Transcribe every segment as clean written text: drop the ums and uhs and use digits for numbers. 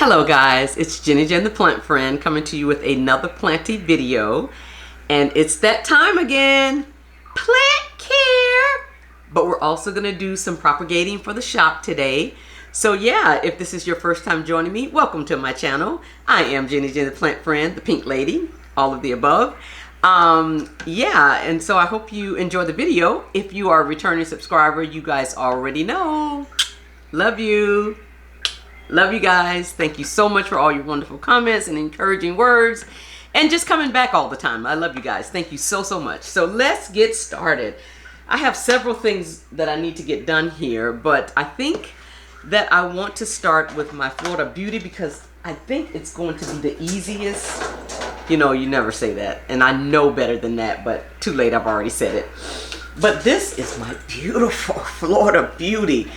Hello guys, it's Jenny Jen the Plant Friend coming to you with another planty video. And it's that time again, plant care. But we're also going to do some propagating for the shop today. So yeah, if this is your first time joining me, welcome to my channel. I am Jenny Jen the Plant Friend, the pink lady, all of the above. Yeah, and so I hope you enjoy the video. If you are a returning subscriber, you guys already know. Love you. Love you guys. Thank you so much for all your wonderful comments and encouraging words and just coming back all the time. I love you guys. Thank you so much. So let's get started. I have several things that I need to get done here, but I think that I want to start with my Florida Beauty because I think it's going to be the easiest. You know, you never say that, and I know better than that, but too late, I've already said it. But this is my beautiful Florida Beauty.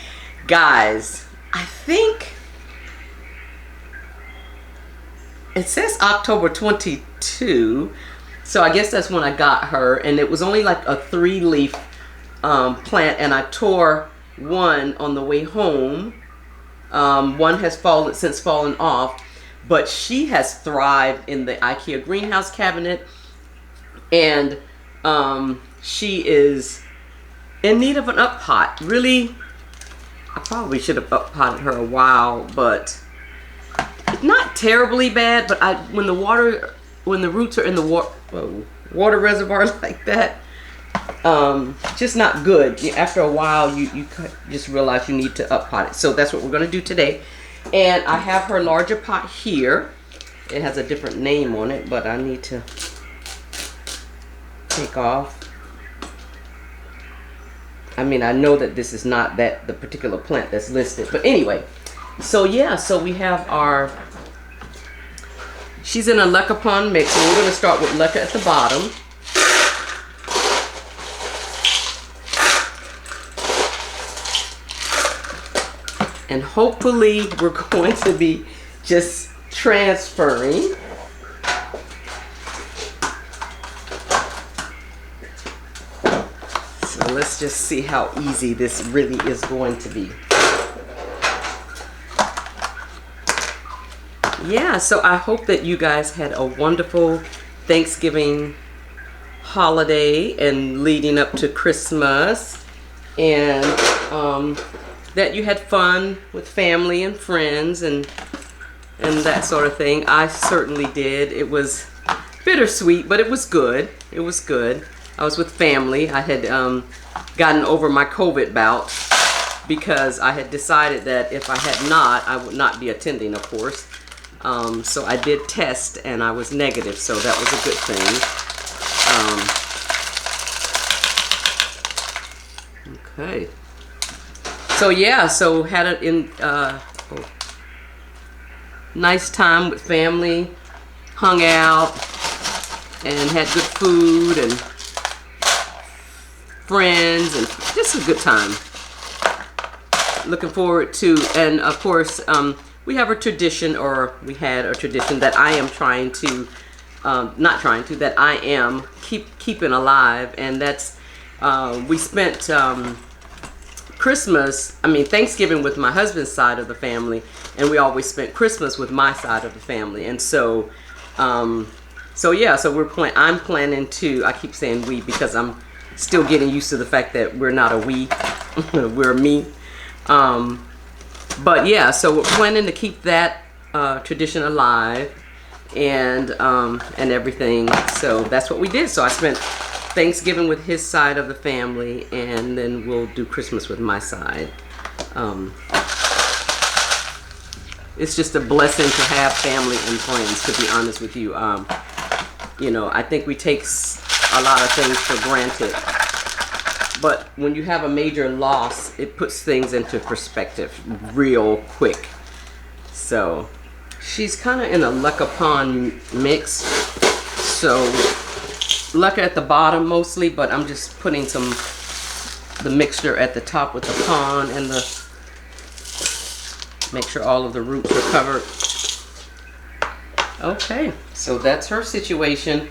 Guys, I think it says October 22, so I guess that's when I got her, and it was only like a 3-leaf plant, and I tore one on the way home. One has since fallen off, but she has thrived in the IKEA greenhouse cabinet, and she is in need of an up pot. Really, I probably should have up potted her a while, but not terribly bad. But when the roots are in the water reservoir like that, just not good. After a while, you just realize you need to up pot it. So that's what we're going to do today. And I have her larger pot here. It has a different name on it, but I need to take off. I mean, I know that this is not the particular plant that's listed, but anyway. So yeah, so we have our, she's in a leca pond mix, and we're going to start with leca at the bottom. And hopefully we're going to be just transferring. So let's just see how easy this really is going to be. Yeah, so I hope that you guys had a wonderful Thanksgiving holiday and leading up to Christmas, and that you had fun with family and friends and that sort of thing. I certainly did. It was bittersweet, but it was good. It was good. I was with family. I had gotten over my COVID bout because I had decided that if I had not, I would not be attending, of course. So I did test and I was negative, so that was a good thing. Okay. So yeah, so had a nice time with family, hung out, and had good food and friends, and just a good time. Looking forward to, and of course, we have a tradition, or we had a tradition that I am trying to, that I am keeping alive, and that's, we spent Thanksgiving with my husband's side of the family, and we always spent Christmas with my side of the family. And so, yeah, so I'm planning to, I keep saying we because I'm still getting used to the fact that we're not a we, we're a me. But yeah, so we're planning to keep that tradition alive and everything. So that's what we did. So I spent Thanksgiving with his side of the family, and then we'll do Christmas with my side. It's just a blessing to have family and friends, to be honest with you. You know, I think we take a lot of things for granted, but when you have a major loss, it puts things into perspective real quick. So she's kind of in a leca pond mix, so leca at the bottom mostly, but I'm just putting the mixture at the top with the pond, and make sure all of the roots are covered. Okay, so that's her situation.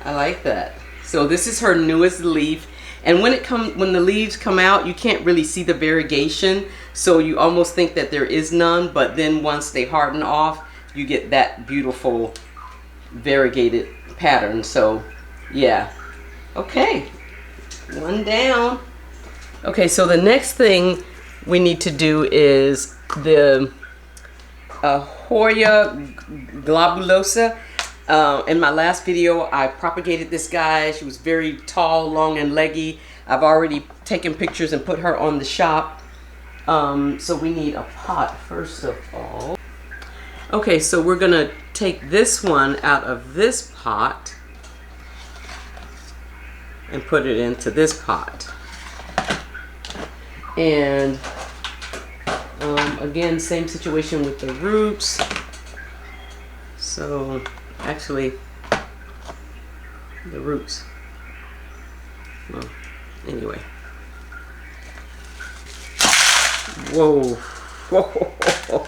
I like that. So this is her newest leaf, And when the leaves come out, you can't really see the variegation, so you almost think that there is none, but then once they harden off, you get that beautiful variegated pattern. So yeah. Okay, one down. Okay, so the next thing we need to do is the Hoya globulosa. In my last video, I propagated this guy. She was very tall, long, and leggy. I've already taken pictures and put her on the shop. So we need a pot first of all. Okay, so we're gonna take this one out of this pot and put it into this pot. And again, same situation with the roots. So actually, the roots. Well, anyway. Whoa. Whoa.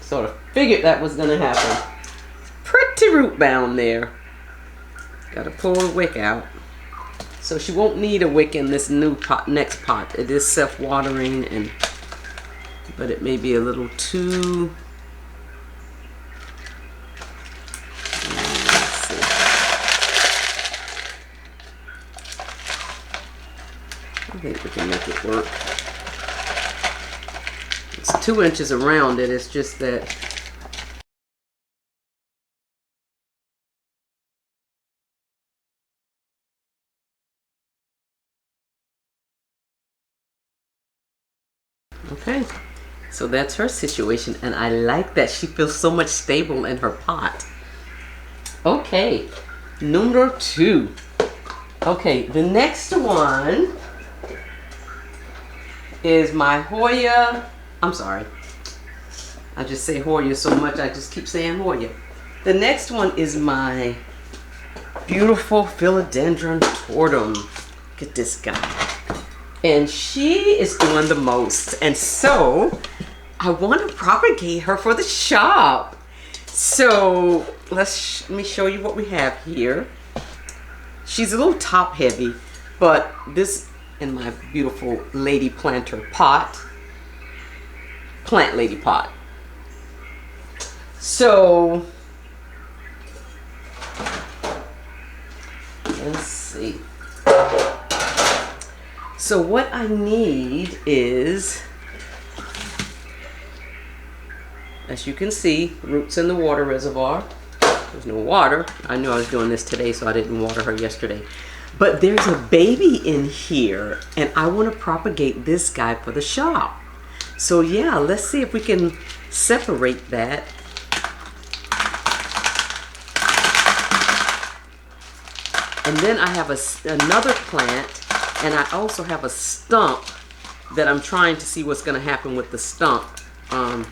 Sort of figured that was gonna happen. Pretty root bound there. Gotta pull a wick out. So she won't need a wick in this new pot, next pot. It is self-watering, but it may be a little too. Let's see. I think we can make it work. It's 2 inches around it. It's just that. Okay, so that's her situation, and I like that she feels so much stable in her pot. Okay, number 2. Okay, the next one is my Hoya. I'm sorry, I just say Hoya so much, I just keep saying Hoya. The next one is my beautiful Philodendron tortum. Look at this guy. And she is doing the most. And so I want to propagate her for the shop. So let me show you what we have here. She's a little top heavy, but this in my beautiful lady planter pot. Plant lady pot. So let's see. So what I need is, as you can see, roots in the water reservoir. There's no water. I knew I was doing this today, so I didn't water her yesterday. But there's a baby in here, and I want to propagate this guy for the shop. So yeah, let's see if we can separate that. And then I have another plant. And I also have a stump that I'm trying to see what's going to happen with the stump. Oh,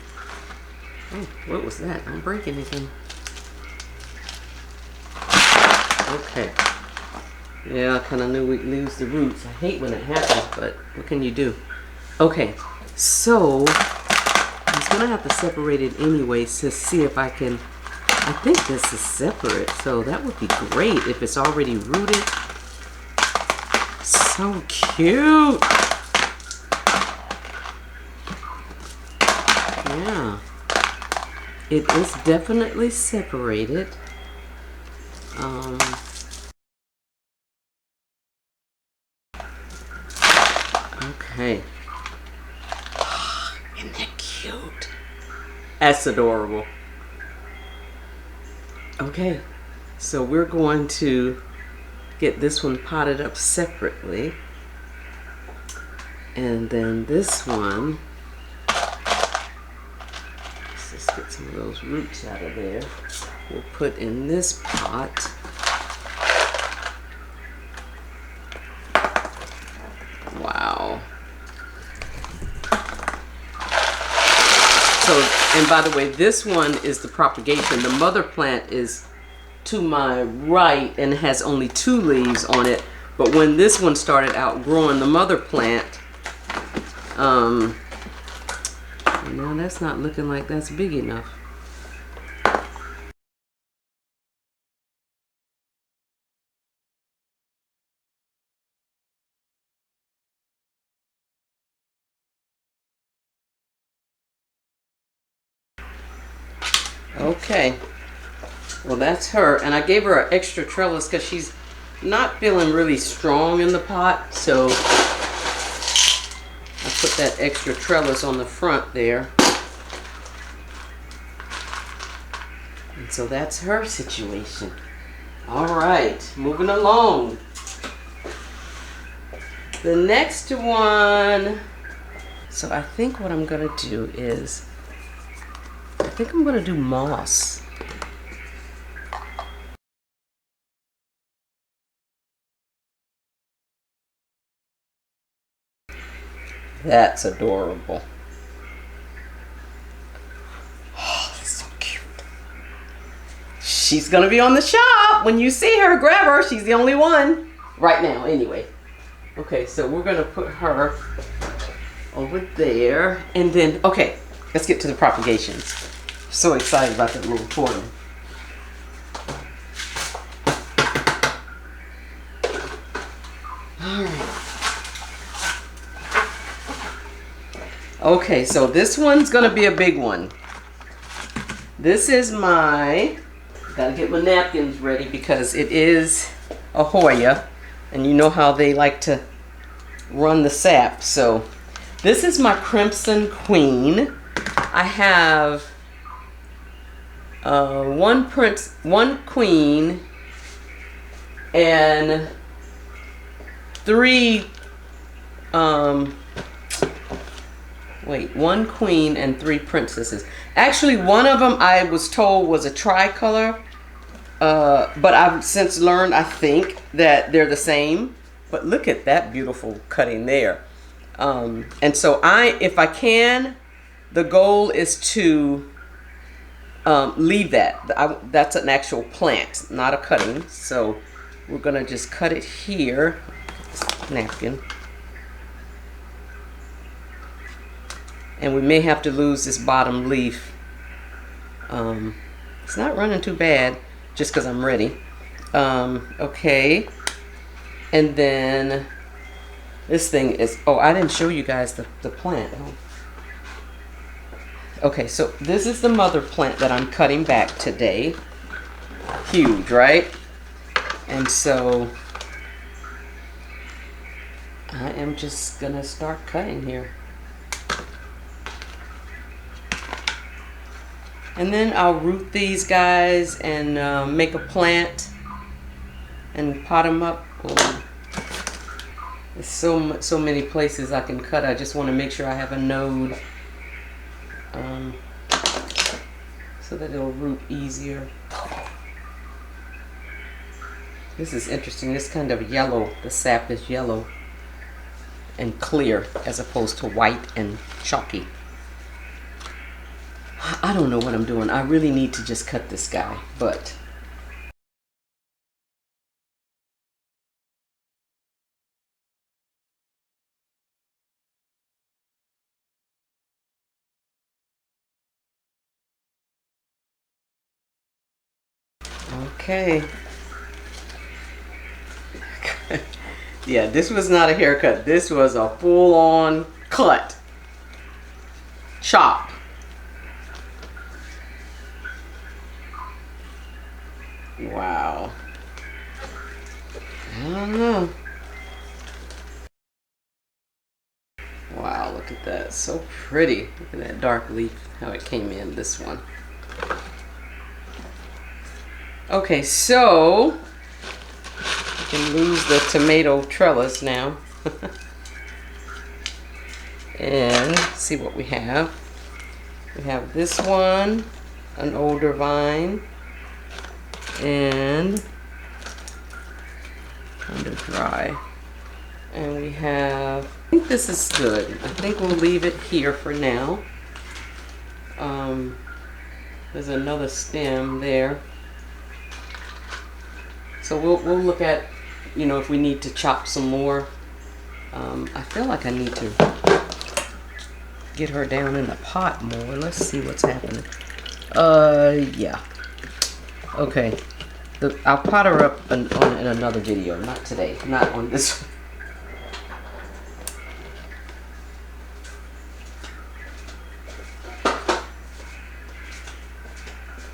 what was that? Don't break anything. Okay. Yeah, I kind of knew we'd lose the roots. I hate when it happens, but what can you do? Okay, so I was going to have to separate it anyway to see if I can. I think this is separate, so that would be great if it's already rooted. So cute. Yeah. It is definitely separated. Okay. Isn't that cute? That's adorable. Okay. So we're going to get this one potted up separately, and then this one, let's just get some of those roots out of there, we'll put in this pot. Wow. So, and by the way, this one is the propagation. The mother plant is to my right and has only 2 leaves on it, but when this one started out growing, the mother plant, now that's not looking like that's big enough. Okay. Well, that's her. And I gave her an extra trellis because she's not feeling really strong in the pot. So I put that extra trellis on the front there. And so that's her situation. All right, moving along. The next one. So I think what I'm gonna do is, I think I'm gonna do moss. That's adorable. Oh, that's so cute. She's gonna be on the shop. When you see her, grab her. She's the only one right now, anyway. Okay, so we're gonna put her over there. And then, okay, let's get to the propagations. So excited about that little portal. Okay, so this one's gonna be a big one. This is my, gotta get my napkins ready because it is a Hoya, and you know how they like to run the sap. So this is my Crimson Queen. I have one queen, and one queen and 3 princesses. Actually, one of them I was told was a tricolor, but I've since learned, I think, that they're the same. But look at that beautiful cutting there. And so if I can, the goal is to leave that. That's an actual plant, not a cutting. So we're gonna just cut it here. Napkin. And we may have to lose this bottom leaf. It's not running too bad, just because I'm ready. Okay. And then this thing is, oh, I didn't show you guys the plant. Okay, so this is the mother plant that I'm cutting back today. Huge, right? And so I am just gonna start cutting here. And then I'll root these guys and make a plant and pot them up. Oh, there's so many places I can cut. I just want to make sure I have a node so that it'll root easier. This is interesting. It's kind of yellow. The sap is yellow and clear as opposed to white and chalky. I don't know what I'm doing. I really need to just cut this guy, but okay. Yeah, this was not a haircut. This was a full-on cut. Chop. Wow. I don't know. Wow, look at that. So pretty. Look at that dark leaf, how it came in, this one. Okay, so I can lose the tomato trellis now. And see what we have. We have this one, an older vine, and kind of dry. And we have, I think this is good. I think we'll leave it here for now. There's another stem there. So we'll look at, you know, if we need to chop some more. I feel like I need to get her down in the pot more. Let's see what's happening. Yeah. Okay. I'll pot her up in another video, not today, not on this one.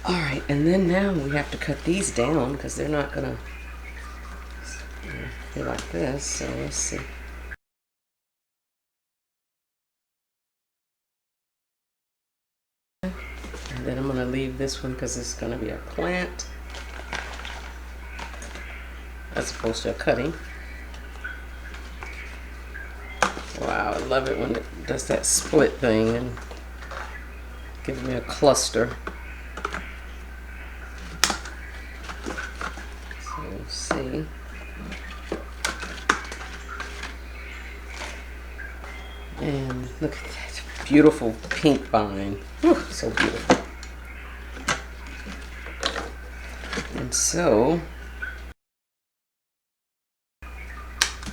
All right, and then now we have to cut these down because they're not gonna be like this. So let's see. And then I'm gonna leave this one because it's gonna be a plant as opposed to a cutting. Wow, I love it when it does that split thing and gives me a cluster. So let's see. And look at that beautiful pink vine. Whew, so beautiful. And so,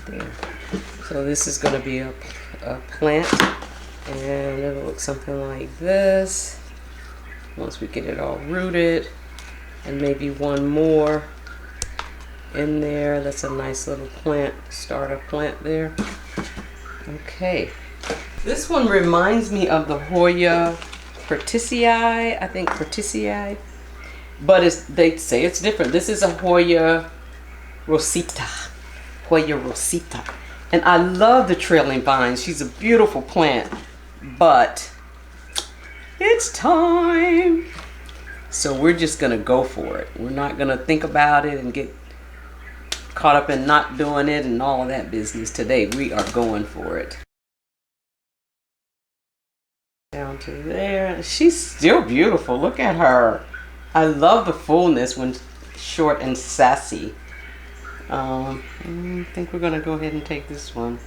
there. So this is going to be a plant, and it'll look something like this once we get it all rooted, and maybe one more in there. That's a nice little plant, starter plant there. Okay. This one reminds me of the Hoya Perticii, I think Perticii, but they say it's different. This is a Hoya Rosita. Hoya Rosita. And I love the trailing vines. She's a beautiful plant, but it's time. So we're just gonna go for it. We're not gonna think about it and get caught up in not doing it and all of that business today. We are going for it. Down to there. She's still beautiful. Look at her. I love the fullness when short and sassy. I think we're gonna go ahead and take this one.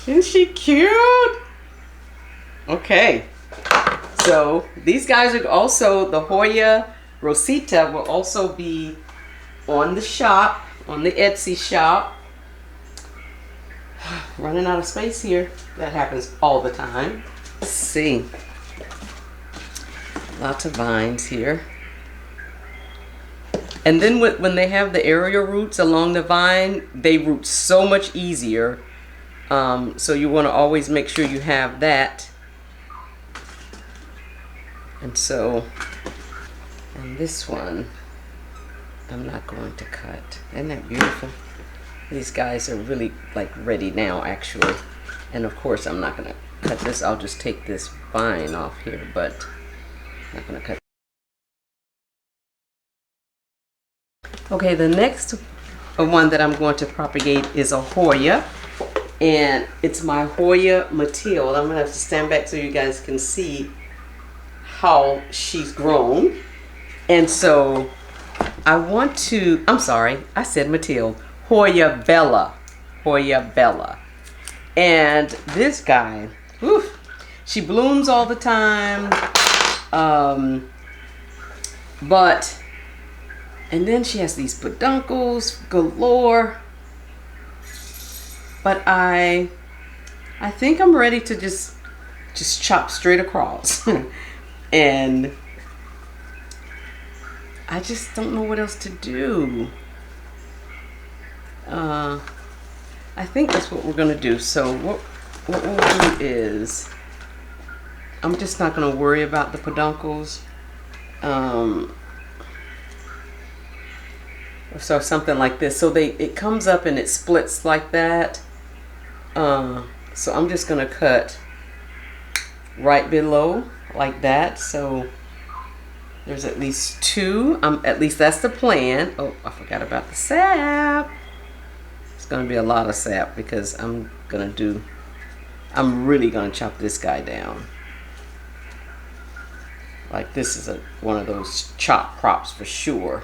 Isn't she cute? Okay. So these guys are also, the Hoya Rosita will also be on the shop, on the Etsy shop. Running out of space here. That happens all the time. Let's see. Lots of vines here. And then when they have the aerial roots along the vine, they root so much easier. So you want to always make sure you have that. And so, and this one, I'm not going to cut. Isn't that beautiful? These guys are really like ready now, actually. And of course, I'm not going to cut this. I'll just take this vine off here, but I'm not going to cut. Okay, the next one that I'm going to propagate is a Hoya. And it's my Hoya Matilde. I'm going to have to stand back so you guys can see how she's grown. And so I want to, I'm sorry, I said Matilde. Hoya Bella. Hoya Bella. And this guy, whew, she blooms all the time. And then she has these peduncles galore. But I think I'm ready to just chop straight across. And I just don't know what else to do. I think that's what we're gonna do. So what we'll do is, I'm just not gonna worry about the peduncles. So something like this. So it comes up and it splits like that. So I'm just gonna cut right below like that. So there's at least two. At least that's the plan. Oh, I forgot about the sap. It's gonna be a lot of sap because I'm really gonna chop this guy down. Like this is one of those chop crops for sure.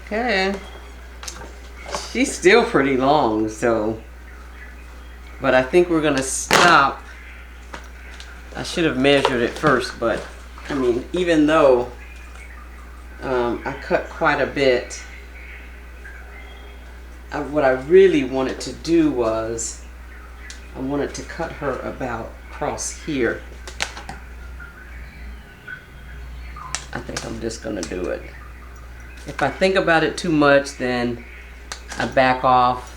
Okay. She's still pretty long, so, but I think we're gonna stop. I should have measured it first, but I mean, even though I cut quite a bit, what I really wanted to do was I wanted to cut her about across here. I think I'm just gonna do it. If I think about it too much, then I back off.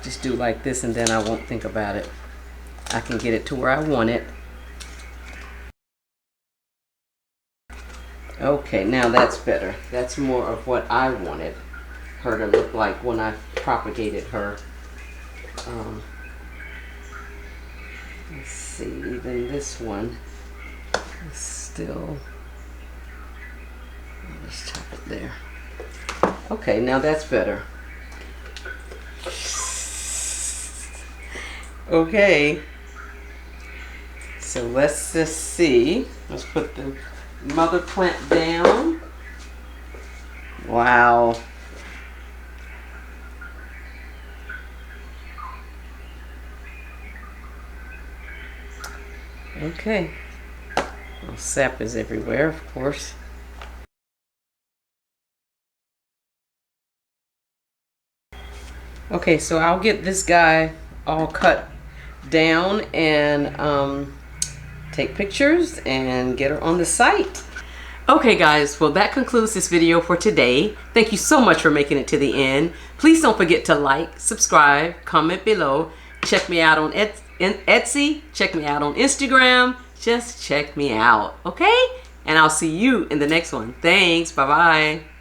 Just do like this and then I won't think about it. I can get it to where I want it. Okay, now that's better. That's more of what I wanted her to look like when I propagated her. Let's see, even this one is still, I'll just tap it there. Okay, now that's better. Okay, so let's just see. Let's put the mother plant down. Wow. Okay. Well, sap is everywhere, of course. Okay, so I'll get this guy all cut down and take pictures and get her on the site. Okay guys, well that concludes this video for today. Thank you so much for making it to the end. Please don't forget to like, subscribe, comment below. Check me out on Etsy. Check me out on Instagram. Just check me out, okay? And I'll see you in the next one. Thanks, bye-bye.